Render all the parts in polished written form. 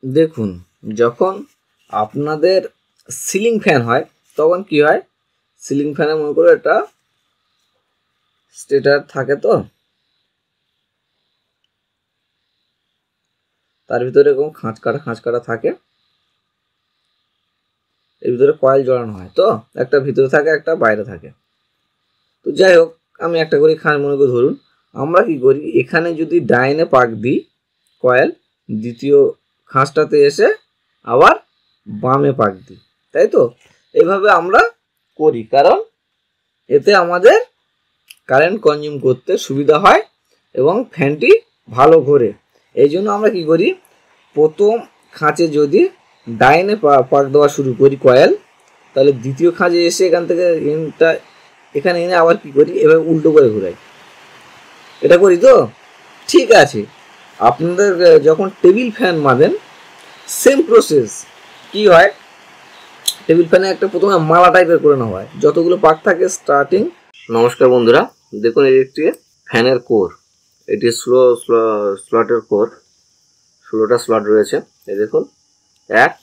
দেখুন, যখন আপনাদের সিলিং ফ্যান হয় তখন কি হয়, সিলিং ফ্যানে মনে করো একটা স্টেটার থাকে, তো তার ভিতরে এরকম খাঁচ কাটা থাকে, এর ভিতরে কয়েল জড়ানো হয়, তো একটা ভিতরে থাকে একটা বাইরে থাকে। তো যাই হোক, আমি একটা করে খাঁচ মনে করে ধরুন, আমরা কি করি, এখানে যদি ডাইনে পাক দিই কয়েল, দ্বিতীয় খাঁজটাতে এসে আবার বামে পাক দিই, তাই তো? এইভাবে আমরা করি, কারণ এতে আমাদের কারেন্ট কনজিউম করতে সুবিধা হয় এবং ফ্যানটি ভালো ঘোরে। এই জন্য আমরা কি করি, প্রথম খাঁচে যদি ডাইনে পাক দেওয়া শুরু করি কয়েল, তাহলে দ্বিতীয় খাঁজে এসে এখান থেকে এখানে এনে আবার কি করি, এভাবে উল্টো করে ঘুরাই। এটা করি তো? ঠিক আছে। আপনাদের যখন টেবিল ফ্যান মারেন সেম প্রসেস। কি হয়, টেবিল ফ্যানে একটা প্রথমে মালা টাইপের করে নেওয়া হয়, যতগুলো পাক থাকে স্টার্টিং। নমস্কার বন্ধুরা, দেখুন এই একটি ফ্যানের কোর, এটি স্লটের কোর, 16টা স্লট রয়েছে। এই দেখুন, 1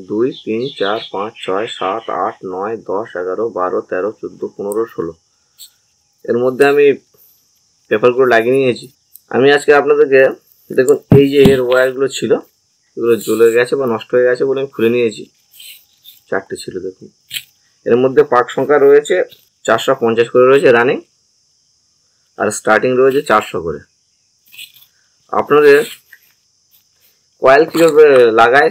2 3 4 5 6 7 8 9 10 11 12 13 14 15 16। এর মধ্যে আমি পেপারগুলো লাগিয়ে নিয়েছি। আমি আজকে আপনাদেরকে দেখুন, এই যে এর ওয়্যারগুলো ছিল, এগুলো জ্বলে গেছে বা নষ্ট হয়ে গেছে বলে আমি খুলে নিয়েছি। 4টে ছিল, দেখুন। এর মধ্যে পাক সংখ্যা রয়েছে 450 করে রয়েছে রানিং, আর স্টার্টিং রয়েছে 400 করে। আপনাদের কয়েল কীভাবে লাগায়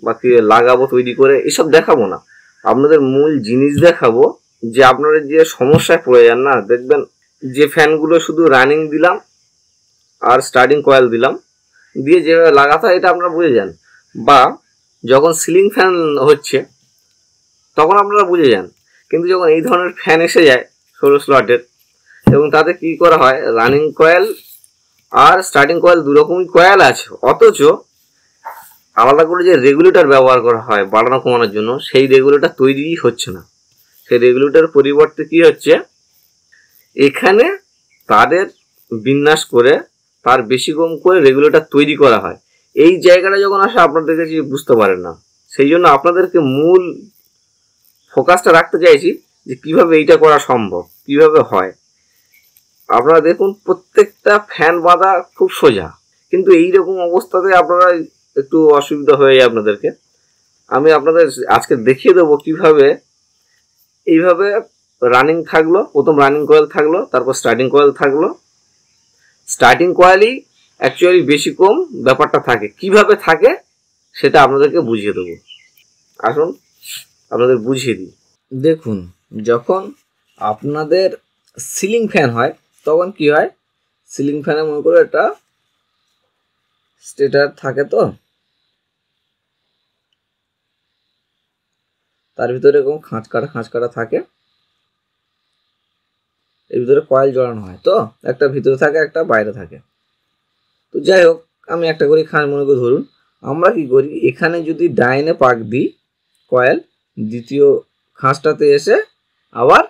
বা কী লাগাবো তৈরি করে এসব দেখাবো না, আপনাদের মূল জিনিস দেখাবো। যে আপনারা যে সমস্যায় পড়ে যান না, দেখবেন যে ফ্যানগুলো শুধু রানিং দিলাম আর স্টার্টিং কয়েল দিলাম দিয়ে যেভাবে লাগাতে হয় এটা আপনারা বুঝে যান, বা যখন সিলিং ফ্যান হচ্ছে তখন আপনারা বুঝে যান। কিন্তু যখন এই ধরনের ফ্যান এসে যায় 16 স্লটের, এবং তাতে কি করা হয়, running coil are starting coil দুরকমই coil আছে, অথচ আলাদা করে যে রেগুলেটর ব্যবহার করা হয় বাড়ানো কমানোর জন্য, সেই রেগুলেটর তৈরিই হচ্ছে না। সেই রেগুলেটর পরিবর্তে কি হচ্ছে, এখানে তারের বিন্যাস করে তার বেশি কম করে রেগুলেটর তৈরি করা হয়। এই জায়গাটা যখন আসে আপনাদের কাছে বুঝতে পারেন না, সেই জন্য আপনাদেরকে মূল ফোকাসটা রাখতে চাইছি যে কিভাবে এইটা করা সম্ভব, কিভাবে হয়। আপনারা দেখুন, প্রত্যেকটা ফ্যান বাঁধা খুব সোজা, কিন্তু এইরকম অবস্থাতে আপনারা একটু অসুবিধা হয়ে যায় আপনাদেরকে। আমি আপনাদের আজকে দেখিয়ে দেবো কিভাবে এইভাবে রানিং থাকলো, প্রথম রানিং কয়েল থাকলো, তারপর স্টার্টিং কয়েল থাকলো। স্টার্টিং কয়েলই অ্যাকচুয়ালি বেশি কম ব্যাপারটা থাকে, কিভাবে থাকে সেটা আপনাদেরকে বুঝিয়ে দেবো। আসুন আপনাদের বুঝিয়ে দিই। দেখুন, যখন আপনাদের সিলিং ফ্যান হয় তখন কি হয়, সিলিং ফ্যানে মনে করো একটা স্টেটার থাকে, তো তার ভিতরে এরকম খাঁচ কাটা থাকে, এর ভিতরে কয়েল জড়ানো হয়, তো একটা ভিতরে থাকে একটা বাইরে থাকে। তো যাই হোক, আমি একটা করে খাঁচ মনে করে ধরুন, আমরা কি করি, এখানে যদি ডাইনে পাক দিই কয়েল, দ্বিতীয় খাঁজটাতে এসে আবার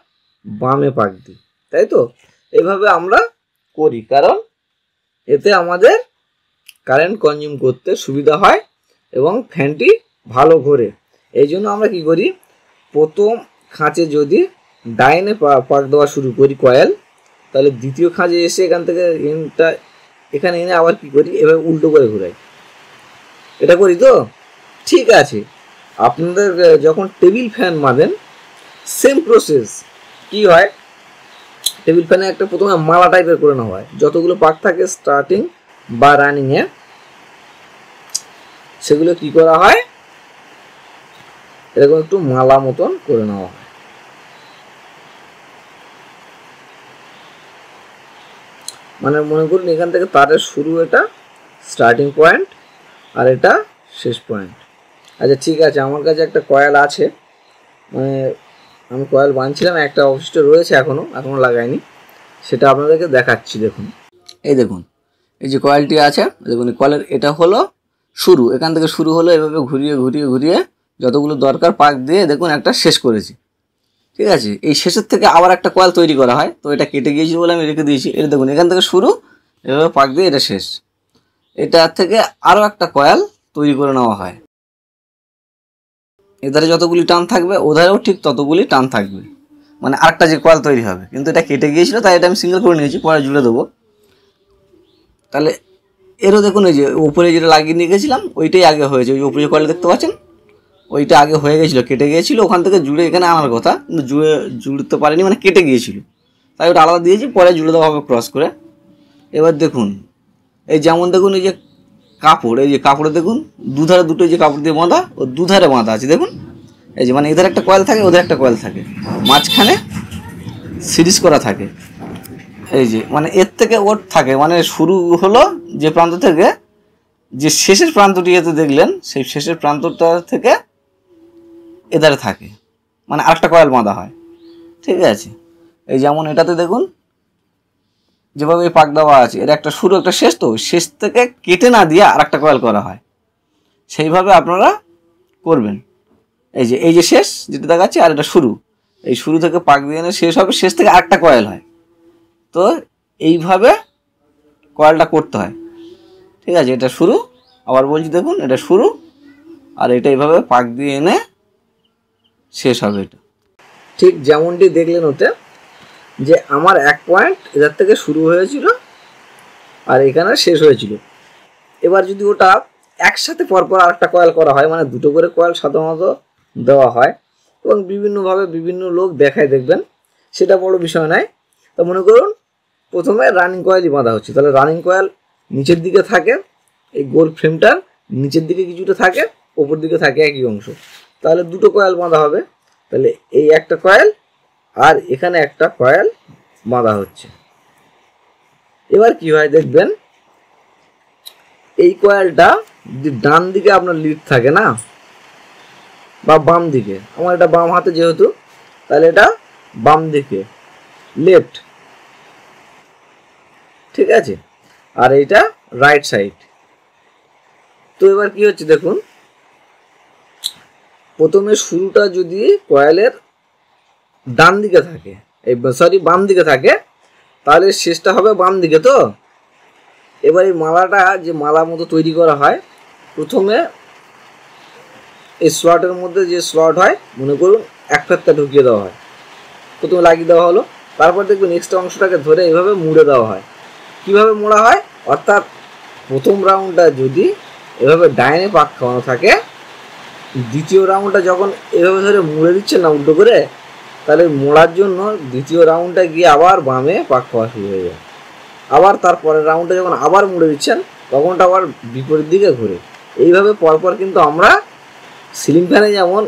বামে পাক দিই, তাই তো? এইভাবে আমরা করি, কারণ এতে আমাদের কারেন্ট কনজিউম করতে সুবিধা হয় এবং ফ্যানটি ভালো ঘোরে। এই জন্য আমরা কি করি, প্রথম খাঁচে যদি ডাইনে পাক দেওয়া শুরু করি কয়েল, তাহলে দ্বিতীয় খাঁচে এসে এখান থেকে এখানে এনে আবার কি করি, এভাবে উল্টো করে ঘুরাই। এটা করি তো? ঠিক আছে। আপনাদের যখন টেবিল ফ্যান মারেন সেম প্রসেস। কি হয়, টেবিল ফ্যানে একটা প্রথমে মালা টাইপের করে নেওয়া হয়, যতগুলো পাক থাকে স্টার্টিং বা রানিংয়ে, সেগুলো কি করা হয়, এরকম একটু মালা মতন করে নেওয়া হয়। মানে মনে করুন এখান থেকে তারের শুরু, এটা স্টার্টিং পয়েন্ট আর এটা শেষ পয়েন্ট। আচ্ছা ঠিক আছে, আমার কাছে একটা কয়েল আছে, মানে আমি কয়েল বাঁধছিলাম, একটা অবশিষ্ট রয়েছে এখনও লাগাইনি, সেটা আপনাদেরকে দেখাচ্ছি। দেখুন, এই দেখুন, এই যে কয়েলটি আছে, দেখুন কয়েলের এটা হলো শুরু, এখান থেকে শুরু হলো, এভাবে ঘুরিয়ে যতগুলো দরকার পাক দিয়ে দেখুন একটা শেষ করেছি। ঠিক আছে, এই শেষের থেকে আবার একটা কয়েল তৈরি করা হয়, তো এটা কেটে গিয়েছি বলে আমি রেখে দিয়েছি। এটা দেখুন, এখান থেকে শুরু, এভাবে পাক দিয়ে এটা শেষ। এটা থেকে আরও একটা কয়েল তৈরি করে নেওয়া হয়। এধারে যতগুলি টান থাকবে ওধারেও ঠিক ততগুলি টান থাকবে, মানে আরেকটা যে কয়েল তৈরি হবে। কিন্তু এটা কেটে গিয়েছিল তাই এটা আমি সিঙ্গেল করে নিয়েছি, পরে জুড়ে দেবো। তাহলে এরও দেখুন এই যে উপরে যেটা লাগিয়ে নিয়ে গেছিলাম ওইটাই আগে হয়েছে, ওই উপরে যে কয়েল দেখতে পাচ্ছেন ওইটা আগে হয়ে গেছিলো, কেটে গিয়েছিলো, ওখান থেকে জুড়ে এখানে আনার কথা কিন্তু জুড়তে পারেনি, মানে কেটে গিয়েছিল, তাই ওটা আলাদা দিয়েছি, পরে জুড়ে দেওয়া হবে ক্রস করে। এবার দেখুন এই যেমন দেখুন এই যে কাপড়, এই যে কাপড়ে দেখুন দুধারে দুটো যে কাপড় দিয়ে বাঁধা, ও দুধারে বাঁধা আছে দেখুন, এই যে মানে এদের একটা কয়েল থাকে ওদের একটা কয়েল থাকে, মাঝখানে সিরিজ করা থাকে। এই যে মানে এর থেকে ওর থাকে, মানে শুরু হলো যে প্রান্ত থেকে, যে শেষের প্রান্তটি এতে দেখলেন সেই শেষের প্রান্তটা থেকে এধারে থাকে, মানে আরেকটা কয়েল বাঁধা হয়। ঠিক আছে, এই যেমন এটাতে দেখুন যেভাবে এই পাক দেওয়া আছে, এর একটা শুরু একটা শেষ, তো শেষ থেকে কেটে না দিয়ে আর একটা কয়েল করা হয়, সেইভাবে আপনারা করবেন। এই যে শেষ যেটা দেখাচ্ছে আর এটা শুরু, এই শুরু থেকে পাক দিয়ে এনে শেষ হবে, শেষ থেকে আরেকটা কয়েল হয়, তো এইভাবে কয়েলটা করতে হয়। ঠিক আছে, এটা শুরু, আবার বলছি দেখুন এটা শুরু, আর এটা এইভাবে পাক দিয়ে এনে শেষ হবে। এটা ঠিক যেমনটি দেখলেন ওতে, যে আমার এক পয়েন্ট এটার থেকে শুরু হয়েছিল আর এখানে শেষ হয়েছিল। এবার যদি ওটা একসাথে পরপর আরেকটা কয়েল করা হয়, মানে দুটো করে কয়েল সাধারণত দেওয়া হয় এবং বিভিন্নভাবে বিভিন্ন লোক দেখায়, দেখবেন সেটা বড় বিষয় নয়। তো মনে করুন প্রথমে রানিং কয়েলই বাঁধা হচ্ছে, তাহলে রানিং কয়েল নিচের দিকে থাকে, এই গোল ফ্রেমটার নিচের দিকে কিছুটা থাকে, ওপর দিকে থাকে একই অংশ, তাহলে দুটো কয়েল বাঁধা হবে। তাহলে এই একটা কয়েল আর এখানে একটা কয়েল বাঁধা হচ্ছে। এবার কি হয় দেখবেন, এই কয়েলটা যদি ডান দিকে আপনার লিড থাকে না, বা বাম দিকে, আমার এটা বাম হাতে যেহেতু, তাহলে এটা বাম দিকে লেফট, ঠিক আছে, আর এইটা রাইট সাইড। তো এবার কি হচ্ছে দেখুন, প্রথমে শুরুটা যদি কয়েলের ডান দিকে থাকে, সরি বাম দিকে থাকে, তাহলে শেষটা হবে বাম দিকে। তো এবার এই মালাটা যে মালা মতো তৈরি করা হয়, প্রথমে এই স্লটের মধ্যে যে স্লট হয়, মনে করুন এক ফেরটা ঢুকিয়ে দেওয়া হয়, প্রথমে লাগিয়ে দেওয়া হলো, তারপর দেখবেন এক্সট্রা অংশটাকে ধরে এইভাবে মুড়ে দেওয়া হয়। কিভাবে মোড়া হয়, অর্থাৎ প্রথম রাউন্ডটা যদি এভাবে ডাইনে পাক খাওয়ানো থাকে, দ্বিতীয় রাউন্ডটা যখন এভাবে ধরে মুড়ে দিচ্ছে না উল্টো করে, তাহলে মোড়ার জন্য দ্বিতীয় রাউন্ডটা গিয়ে আবার বামে পাক খাওয়া শুরু হয়ে যায়। আবার তারপরের রাউন্ডটা যখন আবার মুড়ে দিচ্ছেন তখনটা আবার বিপরীত দিকে ঘুরে। এইভাবে পরপর কিন্তু আমরা সিলিং ফ্যানে যেমন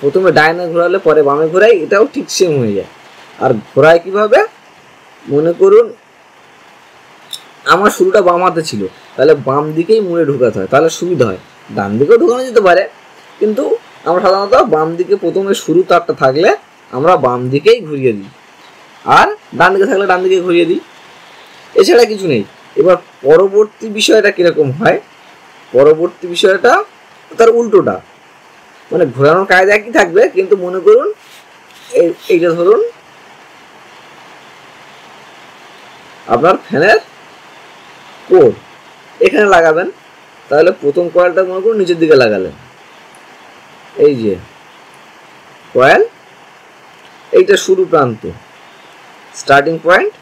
প্রথমে ডাইনে ঘোরালে পরে বামে ঘোরাই, এটাও ঠিক সেম হয়ে যায়। আর ঘোরায় কীভাবে, মনে করুন আমার শুরুটা বাম হাতে ছিল, তাহলে বাম দিকেই মুড়ে ঢুকাতে হয়, তাহলে সুবিধা হয়। ডান দিকেও ঢুকানো যেতে পারে, কিন্তু আমরা সাধারণত বাম দিকে প্রথমে শুরু তারটা থাকলে আমরা বাম দিকেই ঘুরিয়ে দিই, আর ডান দিকে থাকলে ডান দিকে ঘুরিয়ে দিই, এছাড়া কিছু নেই। এবার পরবর্তী বিষয়টা কীরকম হয়, পরবর্তী বিষয়টা তার উল্টোটা, মানে ঘোরানোর কায়দা একই থাকবে, কিন্তু মনে করুন এইটা ধরুন আপনার ফ্যানের কোর এখানে লাগাবেন, তাহলে প্রথম কয়েলটা মনে করুন নিচের দিকে লাগালেন, এই যে কয়েল, এইটা শুরু প্রান্ত স্টার্টিং পয়েন্ট,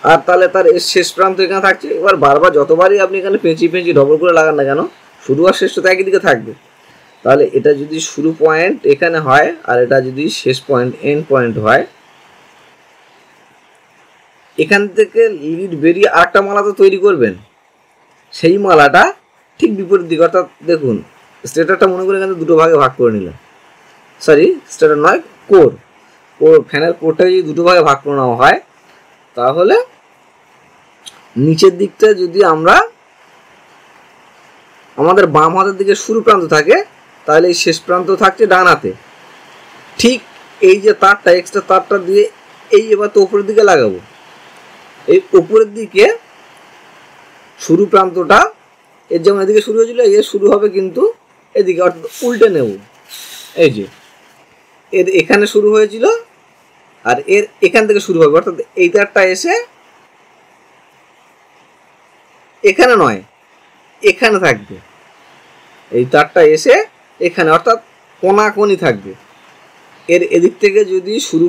আর তাহলে তার শেষ প্রান্ত এখানে থাকছে। এবার বারবার যতবারই আপনি এখানে পেঁচিয়ে ডবল করে লাগান না কেন, শুরু আর শেষটা তো একই দিকে থাকবে। তাহলে এটা যদি শুরু পয়েন্ট এখানে হয় আর এটা যদি শেষ পয়েন্ট এন্ড পয়েন্ট হয়, এখান থেকে লিড বেরিয়ে আরেকটা মালা তো তৈরি করবেন, সেই মালাটা ঠিক বিপরীত দিকে, অর্থাৎ দেখুন স্টেটারটা মনে করে এখানে দুটো ভাগে ভাগ করে নিলাম, সরি স্টেটার নয় কোর, ফ্যানের কোরটাকে যদি দুটো ভাগে ভাগ করে নেওয়া হয়, তাহলে নিচের দিকটা যদি আমরা আমাদের বাম হাতের দিকে শুরু প্রান্ত থাকে, তাহলে এই শেষ প্রান্ত থাকছে ডান হাতে। ঠিক এই যে তারটা এক্সট্রা তারটা দিয়ে এই এবার তো উপরের দিকে লাগাবো, এই উপরের দিকে শুরু প্রান্তটা এর যেমন এদিকে শুরু হয়েছিল, এর শুরু হবে কিন্তু এদিকে, অর্থাৎ উল্টে নেব। এই যে এর এখানে শুরু হয়েছিল আর এর এখান থেকে শুরু হবে, অর্থাৎ এই তারটা এসে এখানে নয় এখানে থাকবে, এই তারটা এসে এখানে, অর্থাৎ কোনাকোনি থাকবে। এর এদিক থেকে যদি শুরু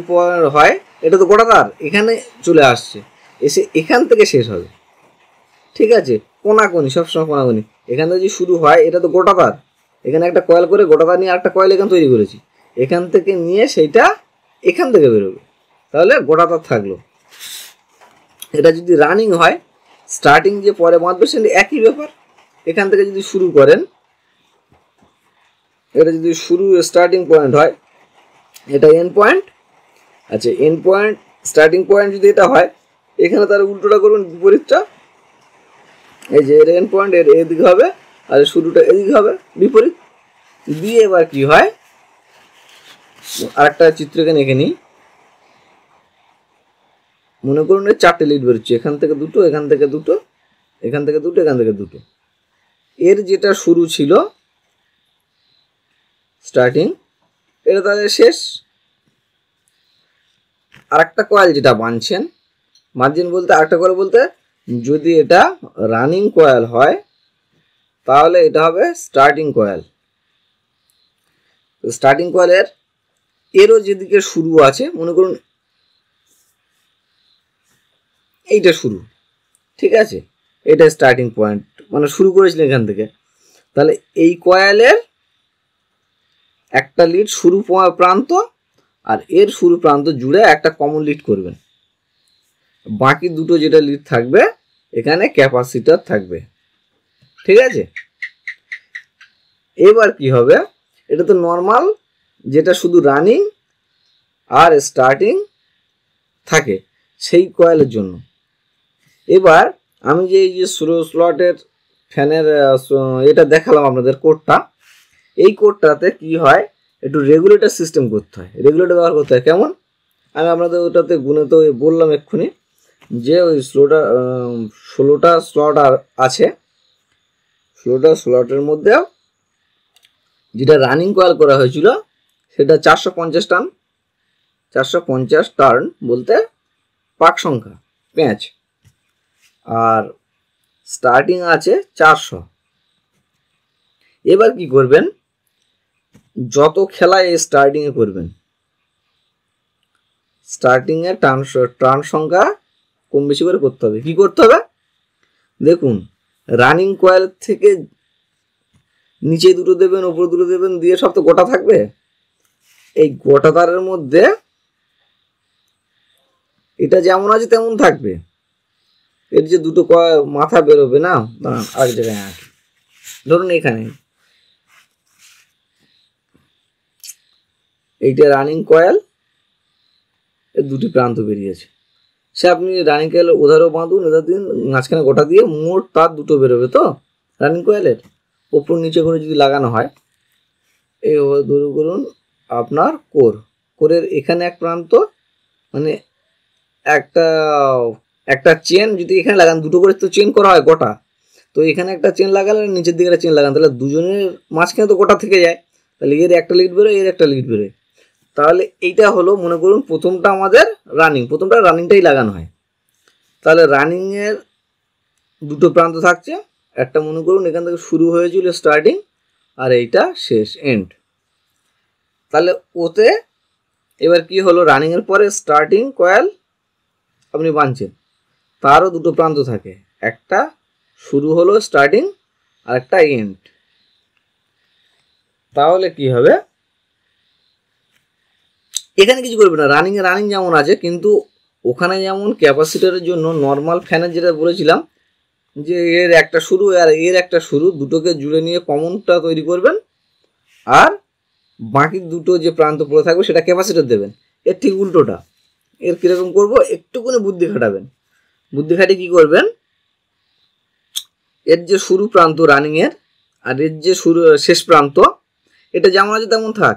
হয়, এটা তো গোটা তার, এখানে চলে আসছে, এসে এখান থেকে শেষ হবে। ঠিক আছে, কোনাকোনি, সবসময় কোনাকোনি। এখান থেকে যদি শুরু হয়, এটা তো গোটা তার, এখানে একটা কয়েল করে গোটা তার নিয়ে আরেকটা কয়েল এখানে তৈরি করেছি, এখান থেকে নিয়ে সেইটা এখান থেকে বেরোবে, তাহলে গোটা তার থাকলো। এটা যদি রানিং হয়, স্টার্টিং যে পরে বাঁধবে সেটা একই ব্যাপার। এখান থেকে যদি শুরু করেন, এটা যদি শুরু স্টার্টিং পয়েন্ট হয়, এটা এন্ড পয়েন্ট। আচ্ছা, এন্ড পয়েন্ট স্টার্টিং পয়েন্ট যদি এটা হয়, এখানে তার উল্টোটা করবেন, বিপরীতটা। এই যে এর এন্ড পয়েন্ট এর এদিকে হবে, আর শুরুটা এদিকে হবে, বিপরীত দিয়ে। এবার কি হয়, আরেকটা চিত্র এখানে এঁকে নিই। মনে করুন এর 4টে লিড বেরোচ্ছে, এখান থেকে দুটো, এখান থেকে দুটো, এখান থেকে দুটো, এখান থেকে দুটো। এর যেটা শুরু ছিল স্টার্টিং, এটা তাহলে শেষ। আরেকটা কয়েল যেটা বাঁধছেন, মার্জিন বলতে আরেকটা কয়েল বলতে, যদি এটা রানিং কয়েল হয় তাহলে এটা হবে স্টার্টিং কয়েল। স্টার্টিং কয়েলের এরও যেদিকে শুরু আছে, মনে করুন এইটা শুরু, ঠিক আছে, এটা স্টার্টিং পয়েন্ট, মানে শুরু করেছিলেন এখান থেকে। তাহলে এই কয়েলের একটা লিড শুরু প্রান্ত আর এর শুরু প্রান্ত জুড়ে একটা কমন লিড করবেন। বাকি দুটো যেটা লিড থাকবে, এখানে ক্যাপাসিটর থাকবে। ঠিক আছে, এবার কি হবে, এটা তো নর্মাল যেটা শুধু রানিং আর স্টার্টিং থাকে সেই কয়েলের জন্য। এবার আমি যে এই যে স্লটের ফ্যানের এটা দেখালাম আপনাদের কোডটা, এই কোডটাতে কি হয়, একটু রেগুলেটর সিস্টেম করতে হয়, রেগুলেটর ব্যবহার করতে হয়। কেমন, আমি আপনাদের ওটাতে গুনে তো বললাম এক্ষুনি, যে ওই 16টা স্লট আছে, 16টা স্লটের মধ্যে যেটা রানিং কয়েল করা হয়েছিল সেটা 450 টার্ন, 450 টার্ন বলতে পাক সংখ্যা, প্যাঁচ। আর স্টার্টিং আছে 400। এবার কি করবেন, যত খেলায় এই স্টার্টিংয়ে করবেন, স্টার্টিংয়ে টার্ন সংখ্যা কম বেশি করে করতে হবে। কি করতে হবে, দেখুন রানিং কয়েল থেকে নিচে দুটো দেবেন, ওপরে দুটো দেবেন, দিয়ে সব তো গোটা থাকবে। এই গোটা তারের মধ্যে এটা যেমন আছে তেমন থাকবে, এর যে দুটো মাথা বেরোবে না, আরেক জায়গায় আঁকি, ধরুন এখানে এইটা রানিং কয়েল, এর দুটি প্রান্ত বেরিয়েছে, সে আপনি রানিং কয়েল ওধারও বাঁধুন, ওধার দিন, মাঝখানে গোটা দিয়ে মোট তার দুটো বেরোবে তো রানিং কয়েলের, ওপর নিচে করে যদি লাগানো হয়। এই ধরু করুন আপনার কোরের এখানে এক প্রান্ত, মানে একটা চেন যদি এখানে লাগান, দুটো করে তো চেন করা হয় গোটা, তো এখানে একটা চেন লাগালেন, নিচের দিকে একটা চেন লাগান, তাহলে দুজনের মাঝখানে তো গোটা থেকে যায়, তাহলে এর একটা লিড বেরোয়, এর একটা লিড বেরোয়। তাহলে এইটা হলো, মনে করুন প্রথমটা আমাদের রানিং, প্রথমটা রানিংটাই লাগানো হয়, তাহলে রানিংয়ের দুটো প্রান্ত থাকছে, একটা মনে করুন এখান থেকে শুরু হয়েছিল স্টার্টিং, আর এইটা শেষ এন্ড। তাহলে ওতে এবার কি হলো, রানিংয়ের পরে স্টার্টিং কয়েল আপনি বাঁধছেন, তারও দুটো প্রান্ত থাকে, একটা শুরু হলো স্টার্টিং আর একটা এন্ড। তাহলে কি হবে, এখানে কিছু করবে না, রানিং যেমন আছে, কিন্তু ওখানে যেমন ক্যাপাসিটরের জন্য নর্মাল ফ্যানের যেটা বলেছিলাম, যে এর একটা শুরু আর এর একটা শুরু, দুটোকে জুড়ে নিয়ে কমনটা তৈরি করবেন, আর বাকি দুটো যে প্রান্ত পড়ে থাকবে সেটা ক্যাপাসিটর দেবেন। এর ঠিক উল্টোটা, এর কীরকম করবো, একটুখানি বুদ্ধি খাটাবেন। বুদ্ধি খাটিয়ে কী করবেন, এর যে শুরু প্রান্ত রানিংয়ের আর এর যে শেষ প্রান্ত, এটা যেমন আছে তেমন থাক,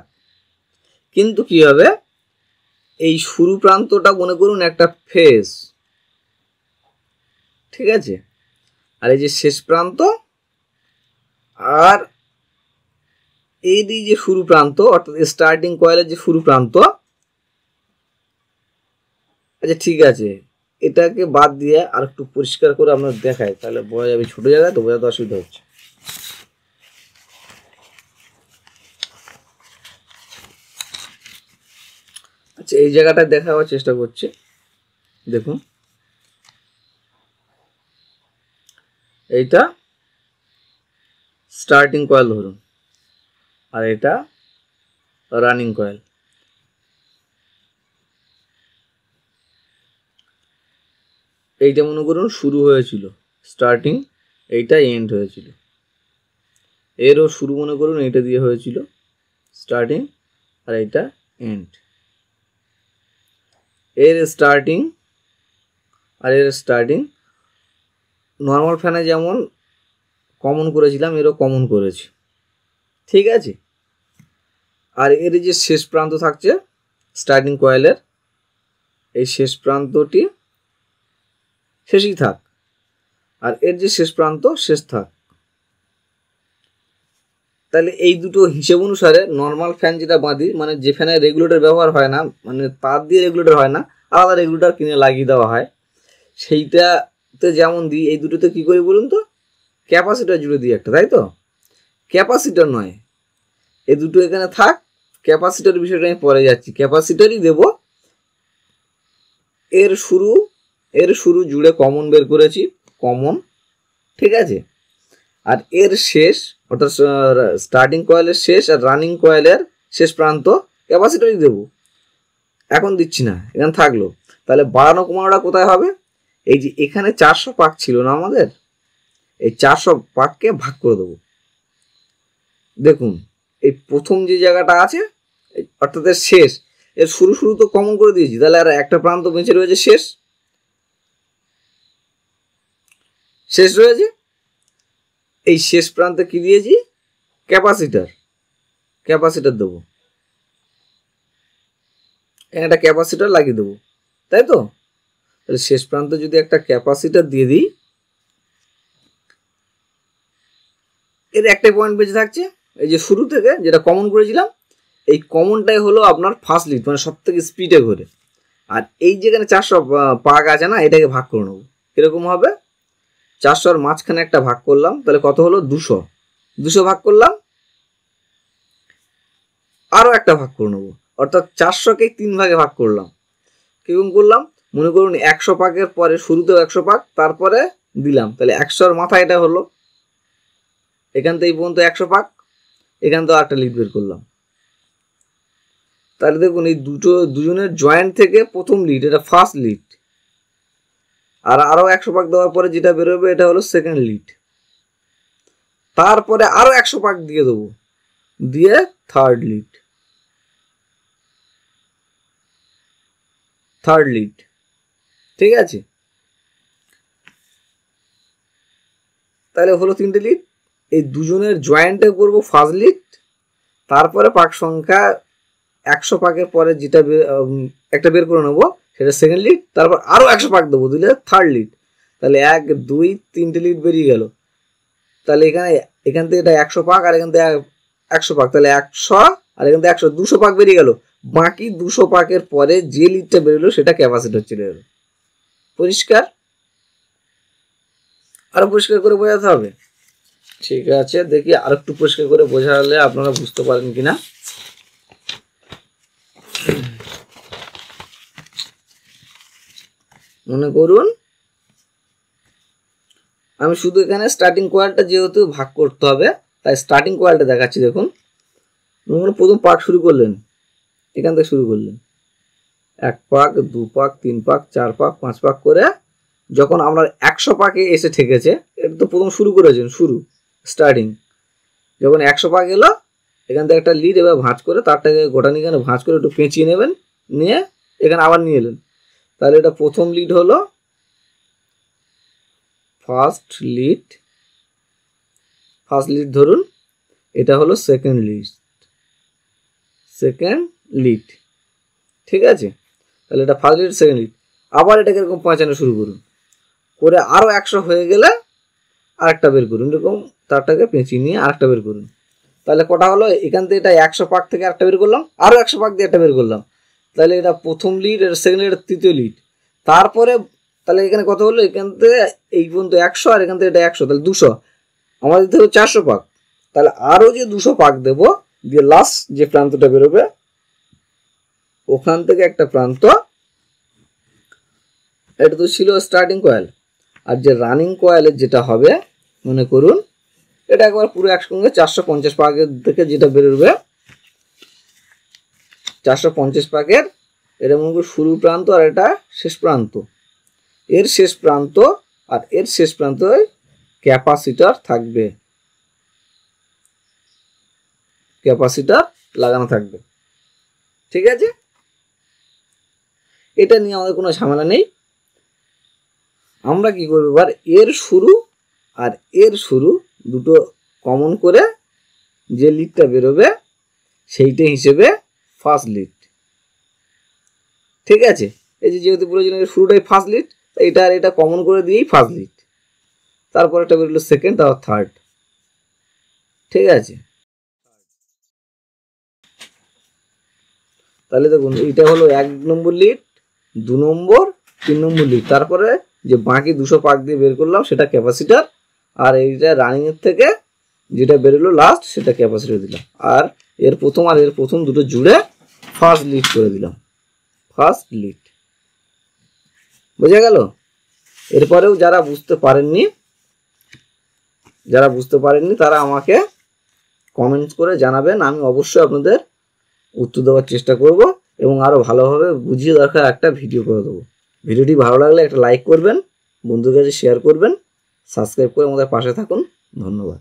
কিন্তু কি হবে, এই শুরু প্রান্তটা মনে করুন একটা ফেজ, ঠিক আছে, আর এই যে শেষ প্রান্ত, আর এই যে শুরু প্রান্ত, অর্থাৎ স্টার্টিং কয়েলের যে শুরু প্রান্ত। আচ্ছা ঠিক আছে, এটাকে বাদ দিয়ে আর একটু পরিষ্কার করে আপনার দেখায়, তাহলে বোঝা যাবে, ছোটো জায়গায় তো বোঝাতে অসুবিধা হচ্ছে। আচ্ছা, এই জায়গাটা দেখাবার চেষ্টা করছি। দেখুন, এইটা স্টার্টিং কয়েল ধরুন, আর এটা রানিং কয়েল। এইটা মনে করুন শুরু হয়েছিল স্টার্টিং, এইটা এন্ড হয়েছিল। এরও শুরু মনে করুন এইটা দিয়ে হয়েছিল স্টার্টিং, আর এইটা এন্ড। এর স্টার্টিং আর এর স্টার্টিং নর্মাল ফ্যানে যেমন কমন করেছিলাম, এরও কমন করেছি, ঠিক আছে। আর এর যে শেষ প্রান্ত থাকছে স্টার্টিং কয়েলের, এই শেষ প্রান্তটি শেষই থাক, আর এর যে শেষ প্রান্ত শেষ থাক। তাহলে এই দুটো হিসেব অনুসারে নর্মাল ফ্যান যেটা বাঁধি, মানে যে ফ্যানে রেগুলেটর ব্যবহার হয় না, মানে তার দিয়ে রেগুলেটর হয় না, আলাদা রেগুলেটর কিনে লাগিয়ে দেওয়া হয়, সেইটাতে যেমন দিই, এই দুটোতে কী করি বলুন তো, ক্যাপাসিটার জুড়ে দিই একটা, তাই তো। ক্যাপাসিটার নয়, এই দুটো এখানে থাক, ক্যাপাসিটার বিষয়টা আমি পরে যাচ্ছি, ক্যাপাসিটারই দেব। এর শুরু জুড়ে কমন বের করেছি, কমন, ঠিক আছে। আর এর শেষ অর্থাৎ স্টার্টিং কয়েলের শেষ আর রানিং কয়েলের শেষ প্রান্ত ক্যাপাসিটারই দেব, এখন দিচ্ছি না, এখানে থাকলো। তাহলে বাড়ানো কমানোটা কোথায় হবে, এই যে এখানে 400 পাক ছিল না আমাদের, এই 400 পাককে ভাগ করে দেবো। দেখুন, এই প্রথম যে জায়গাটা আছে অর্থাৎ এর শেষ, এর শুরু তো কমন করে দিয়েছি, তাহলে আর একটা প্রান্ত বেঁচে রয়েছে শেষ রয়েছে। এই শেষ প্রান্তে কি দিয়েছি, ক্যাপাসিটার দেবো, একটা ক্যাপাসিটার লাগিয়ে দেবো, তাই তো। তাহলে শেষ প্রান্তে যদি একটা ক্যাপাসিটার দিয়ে দিই, এর একটাই পয়েন্ট বেঁচে থাকছে, এই যে শুরু থেকে যেটা কমন করেছিলাম, এই কমনটাই হলো আপনার ফার্স্ট লিড, মানে সব থেকে স্পিডে ঘোরে। আর এই যেখানে 400 পাক আছে না, এটাকে ভাগ করে নেবো। এরকম হবে, 400-র মাঝখানে একটা ভাগ করলাম, তাহলে কত হলো, 200 ভাগ করলাম, আরও একটা ভাগ করে নেবো, অর্থাৎ 400-কে 3 ভাগে ভাগ করলাম। কীরকম করলাম, মনে করুন 100 পাকের পরে শুরুতেও 100 পাক, তারপরে দিলাম, তাহলে 100-র মাথা এটা হলো, এখান থেকে এই পর্যন্ত 100 পাক, এখান থেকে একটা লিড বের করলাম। তাহলে দেখুন, এই দুজনের জয়েন্ট থেকে প্রথম লিড, এটা ফার্স্ট লিড, আর আরও 100 পাক দেওয়ার পরে যেটা বেরোবে এটা হলো সেকেন্ড লিড, তারপরে আরও 100 পাক দিয়ে দেবো, দিয়ে থার্ড লিড, ঠিক আছে। তাহলে হলো 3টে লিড, এই দুজনের জয়েন্টে করবো ফার্স্ট লিড, তারপরে পাক সংখ্যা 100 পাকের পরে যেটা একটা বের করে নেবো সেটা সেকেন্ড লিড, তারপর আরও 100 পাক দেবো, দিলে থার্ড লিড। তাহলে 1, 2, 3টে লিড বেরিয়ে গেল। তাহলে এখান থেকে এটা 100 পাক, আর এখান থেকে 100 পাক, তাহলে 100, আর এখান থেকে 100, 200 পাক বেরিয়ে গেল। বাকি 200 পাকের পরে যে লিডটা বেরোলো সেটা ক্যাপাসিটর চলে গেল। পরিষ্কার? আরো পরিষ্কার করে বোঝাতে হবে, ঠিক আছে। দেখি আর একটু পরিষ্কার করে বোঝালে আপনারা বুঝতে পারেন কিনা। মনে করুন আমি শুধু এখানে স্টার্টিং কয়েলটা যেহেতু ভাগ করতে হবে, তাই স্টার্টিং কয়েলটা দেখাচ্ছি। দেখুন, প্রথম পাক শুরু করলেন, এখান থেকে শুরু করলেন, 1 পাক, 2 পাক, 3 পাক, 4 পাক, 5 পাক করে যখন আপনার 100 পাকে এসে ঠেকেছে, এটা তো প্রথম শুরু করেছেন, স্টার্টিং, যখন 100 পাক এলো, এখান থেকে একটা লিড এবার ভাঁজ করে তারটাকে গোটানি এখানে ভাঁজ করে একটু পেঁচিয়ে নেবেন, নিয়ে এখানে আবার নিয়ে এলেন। তাহলে এটা প্রথম লিড হলো, ফার্স্ট লিড ধরুন, এটা হলো সেকেন্ড লিড, ঠিক আছে। তাহলে এটা ফার্স্ট লিড, সেকেন্ড লিড, আবার এটাকে এরকম পেঁচানো শুরু করুন, করে আরও 100 হয়ে গেলে আরেকটা বের করুন, এরকম তারটাকে পেঁচিয়ে নিয়ে আরেকটা বের করুন। তাহলে কটা হলো, এখান থেকে এটা 100 পাক থেকে একটা বের করলাম, আরও 100 পাক দিয়ে একটা বের করলাম, তাহলে এটা প্রথম লিড, এটা সেকেন্ড লিড, এটা তৃতীয় লিড। তারপরে তাহলে এখানে কত হলো, এখান থেকে এই পর্যন্ত 100, আর এখান থেকে এটা 100, তাহলে 200, আমাদের দিতে হবে 400 পাক। তাহলে আরও যে 200 পাক দেবো, দিয়ে লাস্ট যে প্রান্তটা বেরোবে ওখান থেকে একটা প্রান্ত, এটা তো ছিল স্টার্টিং কয়েল। আর যে রানিং কয়েলের যেটা হবে, মনে করুন এটা একবার পুরো একসঙ্গে 450 পাকের থেকে যেটা বেরোবে, 450 পাকের, এটা মনে করুন শুরু প্রান্ত আর এটা শেষ প্রান্ত। এর শেষ প্রান্ত আর এর শেষ প্রান্তে ক্যাপাসিটর থাকবে, ক্যাপাসিটর লাগানো থাকবে। ঠিক আছে, এটা নিয়ে আমাদের কোনো ঝামেলা নেই। আমরা কি করবো এবার, এর শুরু আর এর শুরু দুটো কমন করে যে লিডটা বেরোবে সেইটা হিসেবে ফার্স্ট লিড। ঠিক আছে, এই যে যেহেতু প্রয়োজন শুরুটাই ফার্স্ট লিড, এটা আর এটা কমন করে দিয়েই ফার্স্ট লিড। তারপর একটা বেরোলো সেকেন্ড, তারপর থার্ড। ঠিক আছে, তাহলে দেখুন এইটা হলো 1 নম্বর লিড, 2 নম্বর, 3 নম্বর লিড। তারপরে যে বাকি 200 পাক দিয়ে বের করলাম সেটা ক্যাপাসিটার, আর এইটা রানিংয়ের থেকে যেটা বেরোলো লাস্ট সেটা ক্যাপাসিটার দিলাম। আর এর প্রথম আর এর প্রথম দুটো জুড়ে ফার্স্ট লিড করে দিলাম, ফার্স্ট লিড। বোঝা গেল? এরপরেও যারা বুঝতে পারেননি তারা আমাকে কমেন্টস করে জানাবেন, আমি অবশ্যই আপনাদের উত্তর দেওয়ার চেষ্টা করব এবং আরও ভালোভাবে বুঝিয়ে দরকার একটা ভিডিও করে দেবো। ভিডিওটি ভালো লাগলে একটা লাইক করবেন, বন্ধুদের কাছে শেয়ার করবেন, সাবস্ক্রাইব করে আমাদের পাশে থাকুন। ধন্যবাদ।